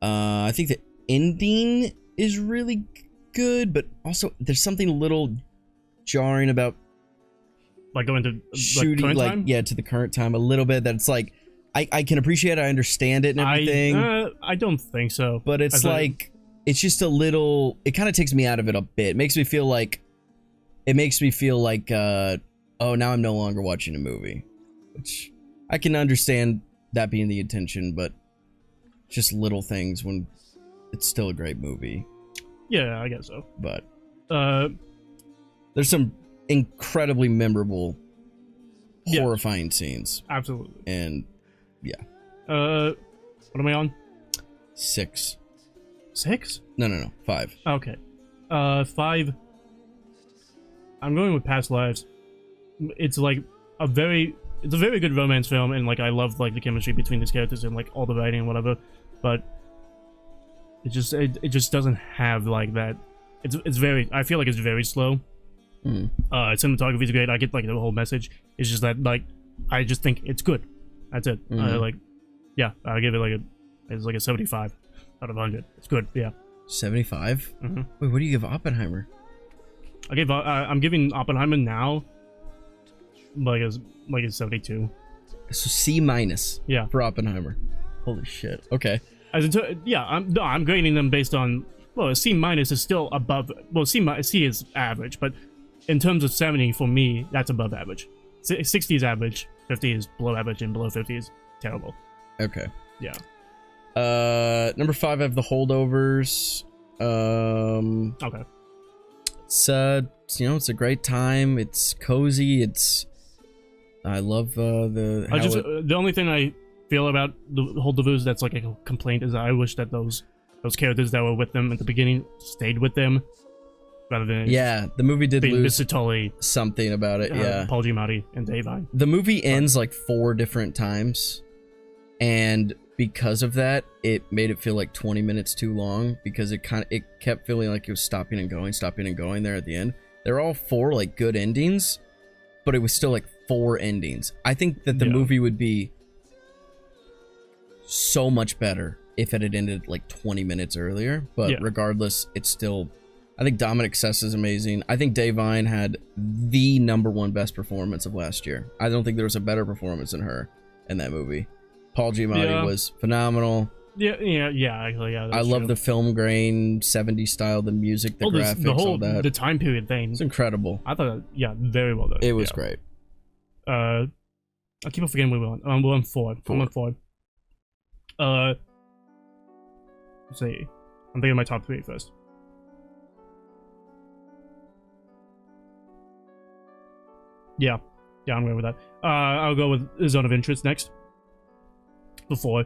I think the ending is really good, but also there's something a little jarring about like going to shooting current time? To the current time a little bit. That's like I can appreciate it, I understand it and everything. I don't think so, but it's like it's just a little. It kind of takes me out of it a bit. It makes me feel like oh, now I'm no longer watching a movie, which. I can understand that being the intention, but just little things when it's still a great movie. Yeah, I guess so. But there's some incredibly memorable, horrifying scenes. Absolutely. And what am I on? 6. 6? No. 5. Okay. 5. I'm going with Past Lives. It's like it's a very good romance film, and like I love like the chemistry between these characters and like all the writing and whatever, but it just doesn't have like that. It's very. I feel like it's very slow. Cinematography is great. I get like the whole message. It's just that like I just think it's good. That's it. I'll give it it's like a 75 out of 100. It's good. Yeah. 75. Wait, what do you give Oppenheimer? I'm giving Oppenheimer now like a 72. So C-. Yeah. For Oppenheimer. Holy shit. Okay. I'm grading them based on a C- is still above. Well, C is average, but in terms of 70 for me, that's above average. 60 is average, 50 is below average, and below 50 is terrible. Okay. Yeah. Number 5, I have The Holdovers. Okay. It's it's a great time. It's cozy. I love the only thing I feel about the Holdovers that's like a complaint is that I wish that those characters that were with them at the beginning stayed with them rather than the movie did lose Mr. Tully, something about it. Paul Giamatti and Dave Vine. The movie ends like 4 different times, and because of that, it made it feel like 20 minutes too long because it kept feeling like it was stopping and going there at the end. They're all 4 like good endings, but it was still like 4 endings. I think that the movie would be so much better if it had ended like 20 minutes earlier, but regardless, it's still I think Dominic Sess is amazing. I think Dave Vine had the #1 best performance of last year. I don't think there was a better performance than her in that movie. Paul Giamatti was phenomenal. Actually, yeah. I love the film grain, 70s style, the music, the graphics, all that. The time period thing. It's incredible. I thought, very well done. It was great. I keep on forgetting we're on 4. I'm on 4. Let's see. I'm thinking my top 3 first. Yeah, I'm going with that. I'll go with Zone of Interest next. For 4.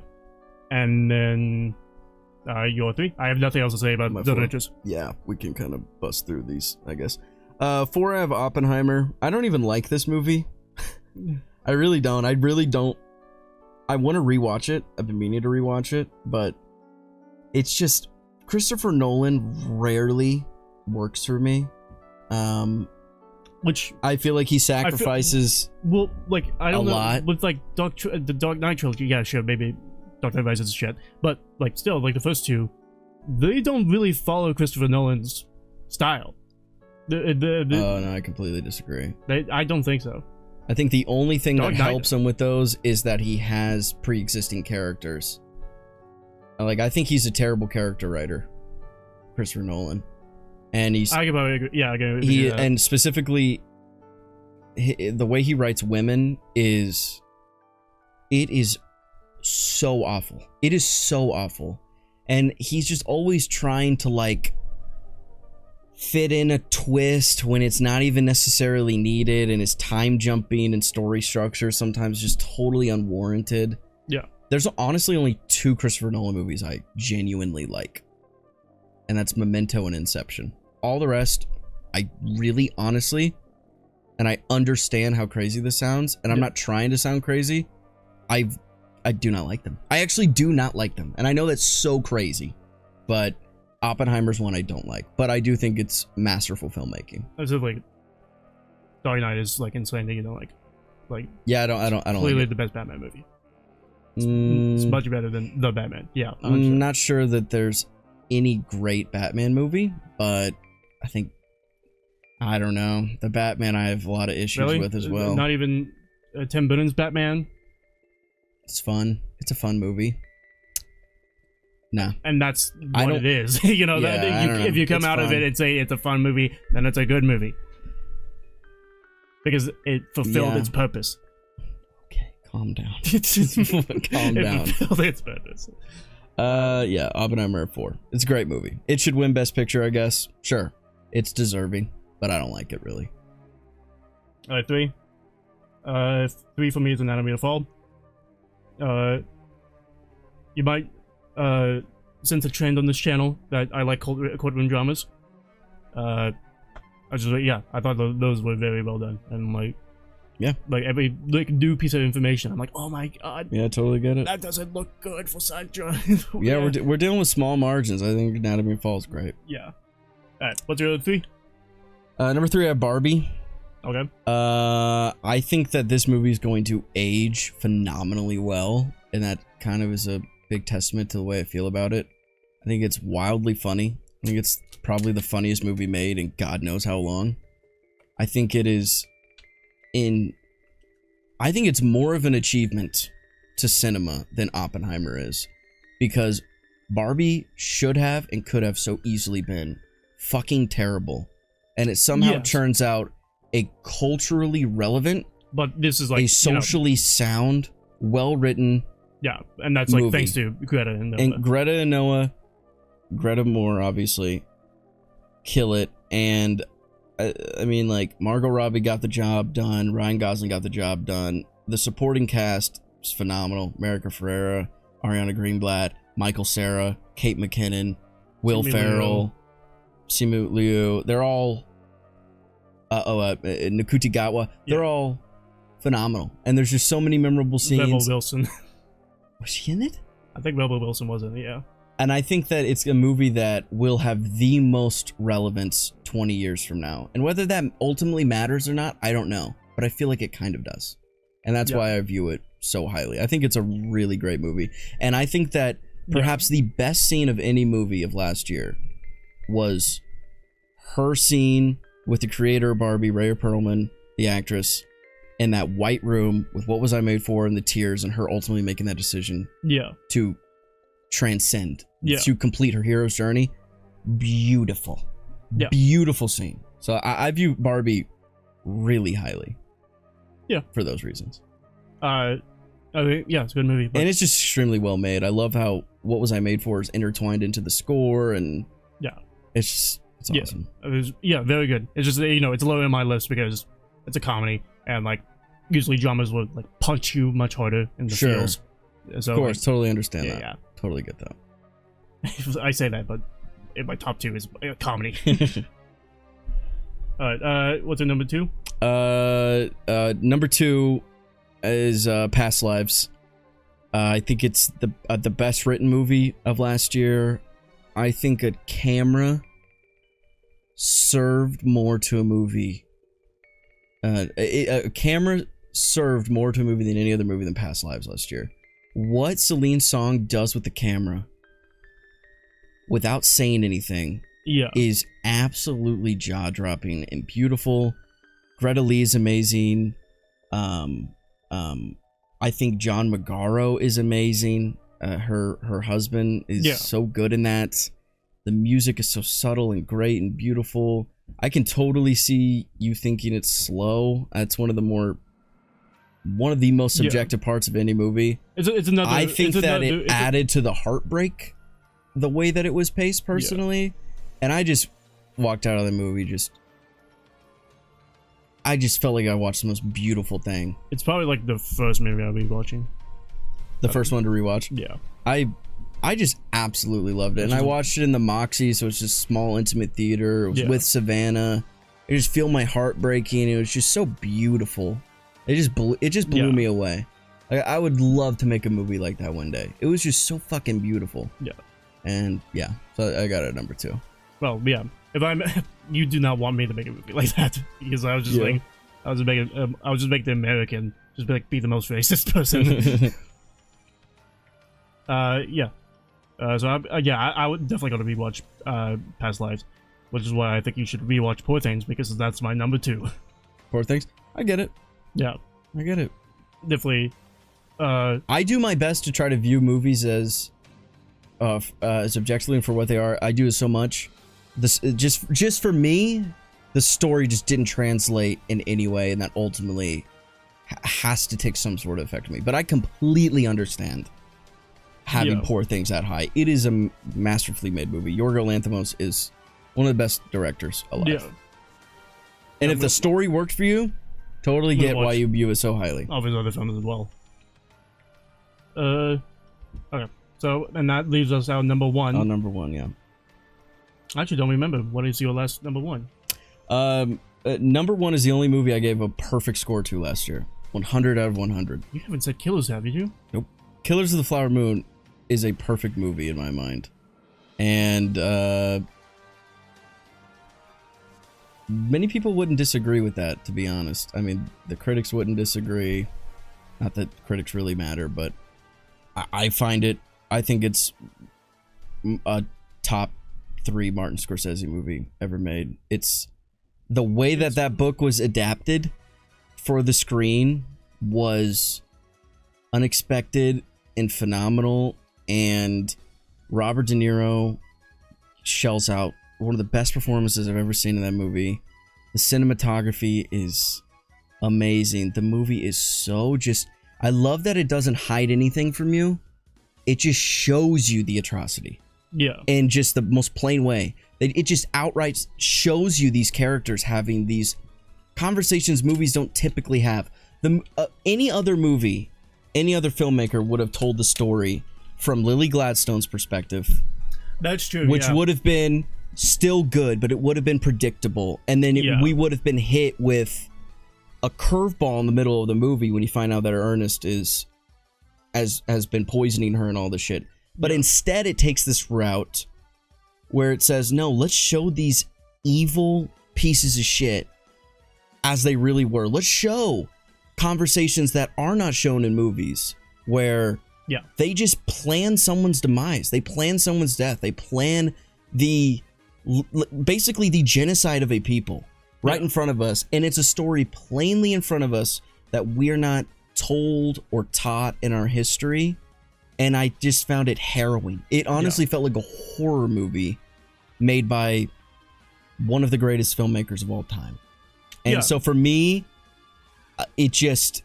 And then your 3. I have nothing else to say about Zone of Interest. Yeah, we can kind of bust through these, I guess. 4, I have Oppenheimer. I don't even like this movie. I really don't. I want to rewatch it. I've been meaning to rewatch it, but it's just Christopher Nolan rarely works for me. Which I feel like he sacrifices I don't know lot. with like the Dark Knight trilogy. Yeah, sure, maybe Dark Knight Rises is shit, but like still, like the first 2, they don't really follow Christopher Nolan's style. Oh no, I completely disagree. I don't think so. I think the only thing that helps him with those is that he has pre-existing characters. Like, I think he's a terrible character writer, Christopher Nolan, and he's. I can probably agree. Yeah, I can agree. He and specifically, the way he writes women is so awful. It is so awful, and he's just always trying to like fit in a twist when it's not even necessarily needed, and his time jumping and story structure sometimes just totally unwarranted. Yeah. There's honestly only 2 Christopher Nolan movies I genuinely like, and that's Memento and Inception. All the rest, I really honestly, and I understand how crazy this sounds, and I'm not trying to sound crazy, I do not like them. I actually do not like them, and I know that's so crazy, but Oppenheimer's one I don't like, but I do think it's masterful filmmaking. As if like Dark Knight is like insane, like yeah, I don't clearly like the best Batman movie. It's much better than the Batman. Yeah, I'm not sure that there's any great Batman movie, but I think I don't know, the Batman I have a lot of issues with as well. Not even Tim Burton's Batman. It's fun. It's a fun movie. No, and that's what it is. You know, if you come out of it and say it's a fun movie, then it's a good movie because it fulfilled its purpose. Okay, calm down. Calm down. It fulfilled its purpose. Yeah, Oppenheimer 4. It's a great movie. It should win Best Picture, I guess. Sure, it's deserving, but I don't like it really. All right, 3. 3 for me is Anatomy of a Fall. You might sense a trend on this channel that I like courtroom dramas. I thought those were very well done, and like every new piece of information, I'm like, oh my god, yeah, I totally get it. That doesn't look good for Sandra. Yeah, we're dealing with small margins. I think Anatomy of a Fall is great. Yeah. All right, what's your other 3? Number 3, I have Barbie. Okay. I think that this movie is going to age phenomenally well, and that kind of is a big testament to the way I feel about it. I think it's wildly funny. I think it's probably the funniest movie made in God knows how long. I think it is I think it's more of an achievement to cinema than Oppenheimer is, because Barbie should have and could have so easily been fucking terrible, and it somehow turns out a culturally relevant, but this is like a socially sound, well-written. Yeah, and that's like thanks to Greta and Noah. And Greta and Noah, Greta Moore, obviously, kill it. And I mean, like, Margot Robbie got the job done. Ryan Gosling got the job done. The supporting cast is phenomenal. America Ferrera, Ariana Greenblatt, Michael Cera, Kate McKinnon, Will Ferrell, Simu Liu. They're all Nakuti Gatwa. They're all phenomenal. And there's just so many memorable scenes. Rebel Wilson. Was she in it? I think Rebel Wilson was in it, yeah. And I think that it's a movie that will have the most relevance 20 years from now. And whether that ultimately matters or not, I don't know. But I feel like it kind of does. And that's why I view it so highly. I think it's a really great movie. And I think that perhaps the best scene of any movie of last year was her scene with the creator of Barbie, Rhea Perlman, the actress, in that white room with What Was I Made For and the tears, and her ultimately making that decision to transcend, to complete her hero's journey. Beautiful. Beautiful scene. So I view Barbie really highly. Yeah. For those reasons. I mean, yeah, it's a good movie. And it's just extremely well made. I love how What Was I Made For is intertwined into the score, and it's awesome. It was, very good. It's just, it's low in my list because it's a comedy, and like usually dramas would like punch you much harder in the feels. So, of course, totally understand that. Yeah, totally get that. I say that, but in my top 2 is a comedy. All right, what's your number 2? Number 2 is Past Lives. I think it's the best written movie of last year. I think a camera served more to a movie. A camera served more to a movie than any other movie than Past Lives last year. What Celine Song does with the camera, without saying anything, is absolutely jaw-dropping and beautiful. Greta Lee is amazing. I think John Magaro is amazing. Her husband is so good in that. The music is so subtle and great and beautiful. I can totally see you thinking it's slow. That's one of the most subjective parts of any movie. I think that it added to the heartbreak, the way that it was paced personally. And I just walked out of the movie I just felt like I watched the most beautiful thing. It's probably like the first movie I'll be watching. The first one to rewatch? Yeah. I just absolutely loved it. And I watched it in the Moxie, so it's just small, intimate theater. It was with Savannah. I just feel my heart breaking. It was just so beautiful. It just blew me away. I would love to make a movie like that one day. It was just so fucking beautiful. Yeah. And so I got it at number 2. Well, you do not want me to make a movie like that, because I was just I was just make the American be the most racist person. I would definitely go to rewatch Past Lives, which is why I think you should rewatch Poor Things, because that's my number 2. Poor Things? I get it. Yeah. I get it. Definitely. I do my best to try to view movies as objectively for what they are. I do it so much. This just for me, the story just didn't translate in any way, and that ultimately has to take some sort of effect on me. But I completely understand having Poor Things that high. It is a masterfully made movie. Yorgos Lanthimos is one of the best directors alive. Yeah. And if the story worked for you, totally get why you view it so highly. All his other films as well. Okay. So, and that leaves us out number 1. Oh, number 1, yeah. I actually don't remember. What is your last number 1? Number 1 is the only movie I gave a perfect score to last year. 100 out of 100. You haven't said Killers, have you? Nope. Killers of the Flower Moon is a perfect movie in my mind. And many people wouldn't disagree with that, to be honest. I mean, the critics wouldn't disagree. Not that critics really matter, but I think it's a top 3 Martin Scorsese movie ever made. It's the way that book was adapted for the screen was unexpected and phenomenal, and Robert De Niro shells out one of the best performances I've ever seen in that movie. The cinematography is amazing. The movie is so I love that it doesn't hide anything from you. It just shows you the atrocity. Yeah. In just the most plain way. It just outright shows you these characters having these conversations movies don't typically have. Any other movie, any other filmmaker would have told the story from Lily Gladstone's perspective. That's true. Which would have been still good, but it would have been predictable. And then we would have been hit with a curveball in the middle of the movie when you find out that Ernest has been poisoning her and all this shit. But instead it takes this route where it says, no, let's show these evil pieces of shit as they really were. Let's show conversations that are not shown in movies where they just plan someone's demise. They plan someone's death. They plan the basically the genocide of a people right in front of us, and it's a story plainly in front of us that we're not told or taught in our history, and I just found it harrowing. It honestly felt like a horror movie made by one of the greatest filmmakers of all time. And so for me, it just,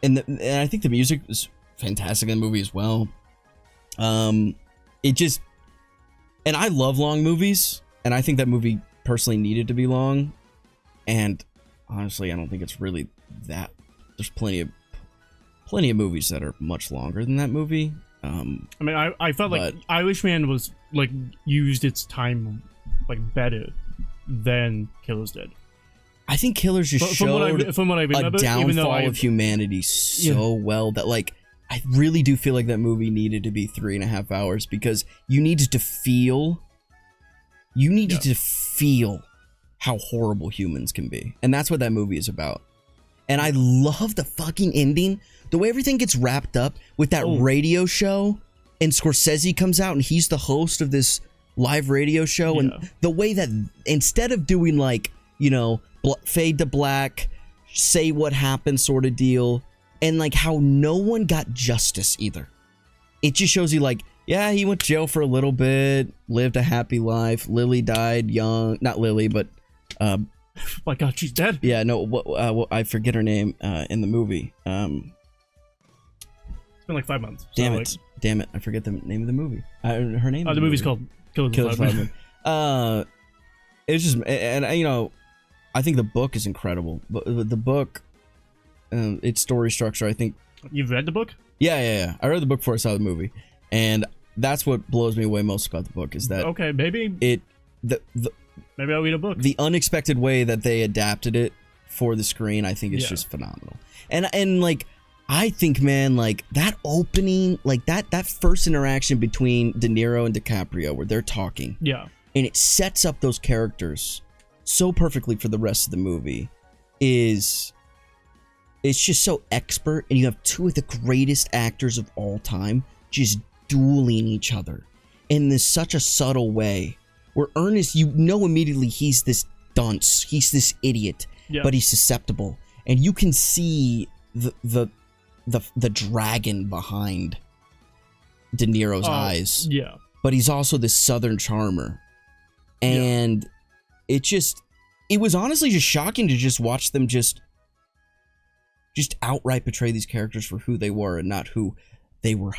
and I think the music was fantastic in the movie as well. It just, and I love long movies, and I think that movie personally needed to be long, and honestly, I don't think it's really that. There's plenty of movies that are much longer than that movie. I mean, I felt like Irishman was like used its time like better than Killers did. I think Killers just showed from what I remember, a downfall of humanity so well that, like, I really do feel like that movie needed to be 3.5 hours, because you needed to feel how horrible humans can be. And that's what that movie is about. And I love the fucking ending. The way everything gets wrapped up with that radio show, and Scorsese comes out and he's the host of this live radio show, and the way that instead of doing like, you know, fade to black, say what happened sort of deal, and like how no one got justice either. It just shows you like, yeah, he went to jail for a little bit, lived a happy life. Lily died young. Not Lily, but my God, she's dead. Yeah, no, I forget her name in the movie. It's been like 5 months. Damn it, I forget the name of the movie. Her name. The movie's called Killers of the Flower Moon. It's just, and you know, I think the book is incredible. But the book, its story structure, I think. You've read the book? Yeah. I read the book before I saw the movie, and that's what blows me away most about the book is that. Okay, maybe maybe I'll read a book. The unexpected way that they adapted it for the screen, I think, is just phenomenal. And like, I think, man, like that opening, like that first interaction between De Niro and DiCaprio, where they're talking, and it sets up those characters so perfectly for the rest of the movie. It's just so expert, and you have two of the greatest actors of all time just dueling each other in this such a subtle way. Where Ernest, you know immediately he's this dunce, he's this idiot, but he's susceptible, and you can see the dragon behind De Niro's eyes. Yeah, but he's also this Southern charmer, and it was honestly just shocking to just watch them just outright portray these characters for who they were and not who they were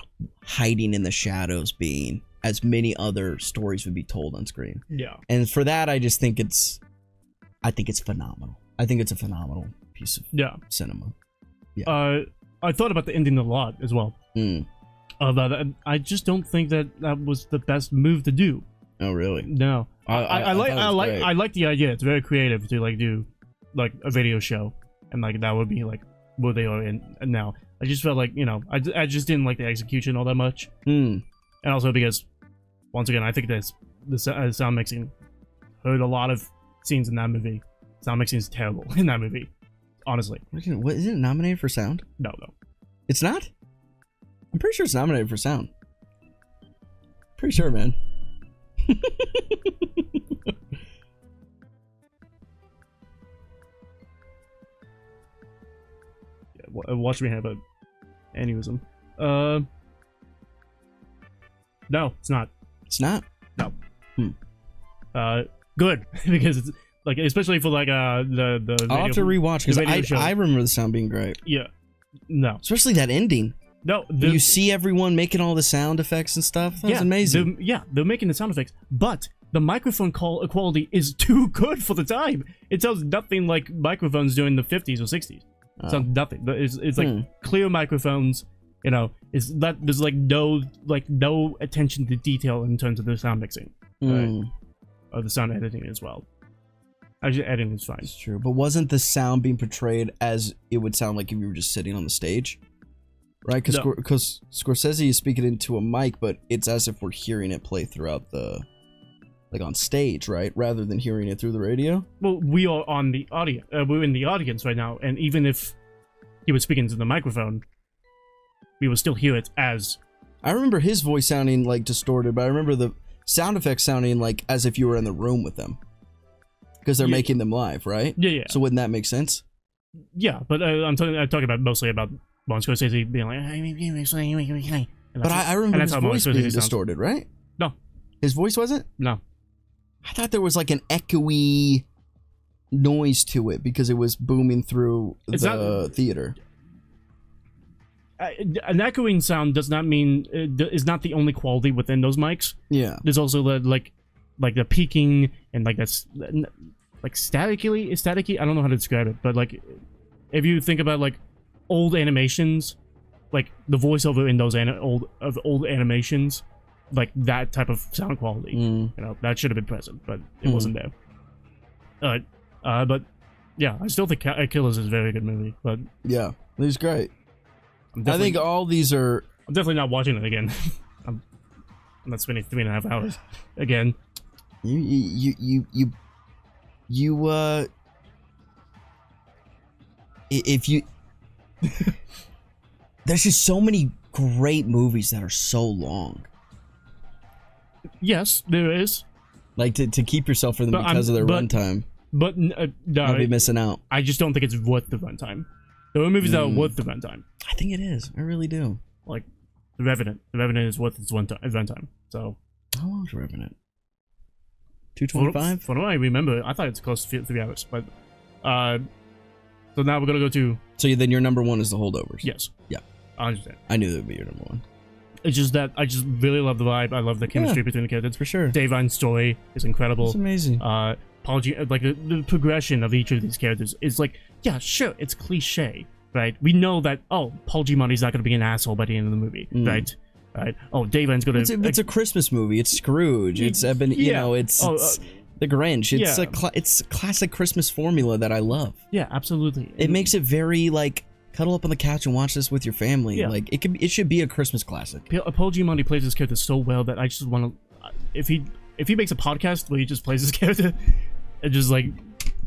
hiding in the shadows being, as many other stories would be told on screen. Yeah. And for that, I just think it's phenomenal. I think it's a phenomenal piece of cinema. Yeah. I thought about the ending a lot as well. I just don't think that was the best move to do. Oh, really? No. I like the idea. It's very creative to like do like a video show, and like that would be like where they are in now. I just felt like, you know, I just didn't like the execution all that much. And also because, once again, I think the sound mixing hurt a lot of scenes in that movie. Sound mixing is terrible in that movie, honestly. What, is it nominated for sound? No. It's not? I'm pretty sure it's nominated for sound. Pretty sure, man. Watch me have a aneurysm. No, it's not. It's not? No. Good, because it's like, especially for like the I'll have to rewatch, because I remember the sound being great. Yeah. No. Especially that ending. No. You see everyone making all the sound effects and stuff. That was amazing. They're making the sound effects, but the microphone quality is too good for the time. It sounds nothing like microphones during the 50s or 60s. It sounds nothing. It's like clear microphones. You know, there's like no attention to detail in terms of the sound mixing, right? Or the sound editing as well. Actually, editing is fine. It's true, but wasn't the sound being portrayed as it would sound like if you were just sitting on the stage, right? Because Scorsese is speaking into a mic, but it's as if we're hearing it play throughout the, like on stage, right? Rather than hearing it through the radio. Well, we are on the audience. We're in the audience right now, and even if he was speaking to the microphone, we would still hear it as. I remember his voice sounding like distorted, but I remember sound effects sounding like as if you were in the room with them, because they're making them live, right? Yeah. So wouldn't that make sense? Yeah, but I'm talking about mostly about Martin Scorsese being like. But I remember his voice being distorted, right? No, his voice wasn't. No, I thought there was like an echoey noise to it because it was booming through the theater. An echoing sound does not mean is not the only quality within those mics. Yeah, there's also like the peaking and like that's like staticky. I don't know how to describe it, but like if you think about like old animations, like the voiceover in those old animations, like that type of sound quality, you know, that should have been present, but it wasn't there. But yeah, I still think Killers is a very good movie. But yeah, he's great. I think all these are. I'm definitely not watching it again. I'm not spending 3.5 hours again. If you there's just so many great movies that are so long. Yes, there is. Like to keep yourself for them because of their runtime. But I'll be missing out. I just don't think it's worth the runtime. There are movies that are worth the runtime. I think it is. I really do. Like The Revenant. The Revenant is worth its runtime. So how long is Revenant? 225? From what I remember, I thought it's close to 3 hours. But so now we're gonna go to. So then your number one is The Holdovers. Yes. Yeah. I understand. I knew that would be your number one. It's just that I just really love the vibe. I love the chemistry between the characters. For sure. Dave Vine's story is incredible. It's amazing. Paul like the progression of each of these characters is like, yeah, sure, it's cliche, right? We know that, oh, Paul Giamatti's not going to be an asshole by the end of the movie, right? Right? Oh, Dave Vine's going to... It's a Christmas movie. It's Scrooge. It's, you know, it's The Grinch. It's a classic Christmas formula that I love. Yeah, absolutely. It makes it very, like, cuddle up on the couch and watch this with your family. Yeah. Like, it should be a Christmas classic. Paul Giamatti plays his character so well that I just want to... If he makes a podcast where he just plays his character... It just like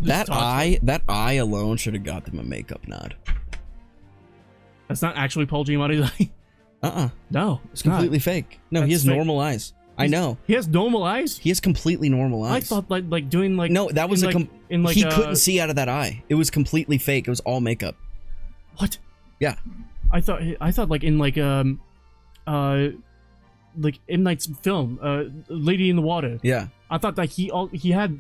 that eye alone should have got them a makeup nod. That's not actually Paul Giamatti's eye. No, it's completely fake. No, that's he has fake. Normal eyes. I know. He has normal eyes. He has completely normal eyes. I thought like doing like no, that was he couldn't see out of that eye. It was completely fake. It was all makeup. What? Yeah. I thought like in like M. Night's film, Lady in the Water. Yeah. I thought that he had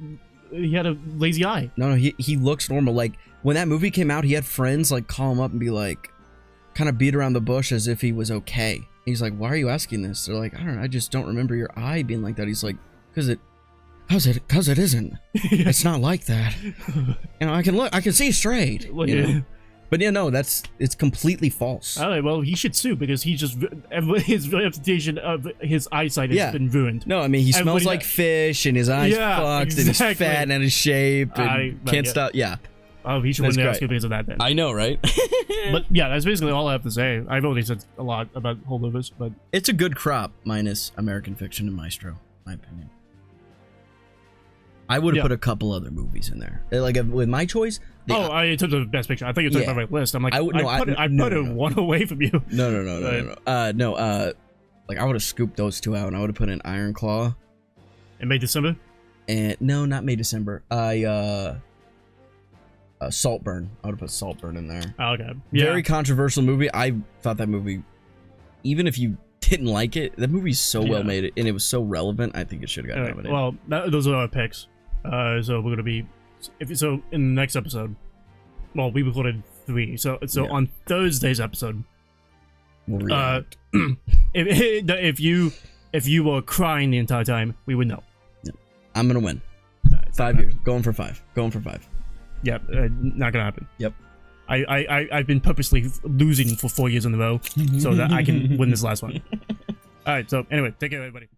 a lazy eye. No, he looks normal. Like when that movie came out, he had friends like call him up and be like, kind of beat around the bush as if he was okay. He's like, "Why are you asking this?" They're like, "I don't know. I just don't remember your eye being like that." He's like, "Cause it isn't. It's not like that. You know, I can see straight. You know? But yeah, no, it's completely false." All right, well, he should sue because his reputation of his eyesight has been ruined. No, I mean, he smells like fish and his eyes fucked and he's fat and out of shape and can't stop. Yeah. Oh, he should win the Oscar because of that then. I know, right? But yeah, that's basically all I have to say. I've already said a lot about Holdovers, but it's a good crop minus American Fiction and Maestro, my opinion. I would have put a couple other movies in there. Like with my choice. I took the best picture. I think you took my list. I'm like, I put one away from you. No. Like I would have scooped those two out, and I would have put in Iron Claw. And May December. And no, not May December. Saltburn. I would have put Saltburn in there. Oh, okay. Yeah. Very controversial movie. I thought that movie, even if you didn't like it, that movie's so well made, and it was so relevant. I think it should have gotten nominated. Well, those are our picks. So we're gonna be, in the next episode. Well, we recorded 3, so on Thursday's episode, if you were crying the entire time, we would know. Yeah. I'm gonna win. 5 years, going for 5. Yeah, not gonna happen. Yep. I've been purposely losing for 4 years in a row so that I can win this last one. All right. So anyway, take care, everybody.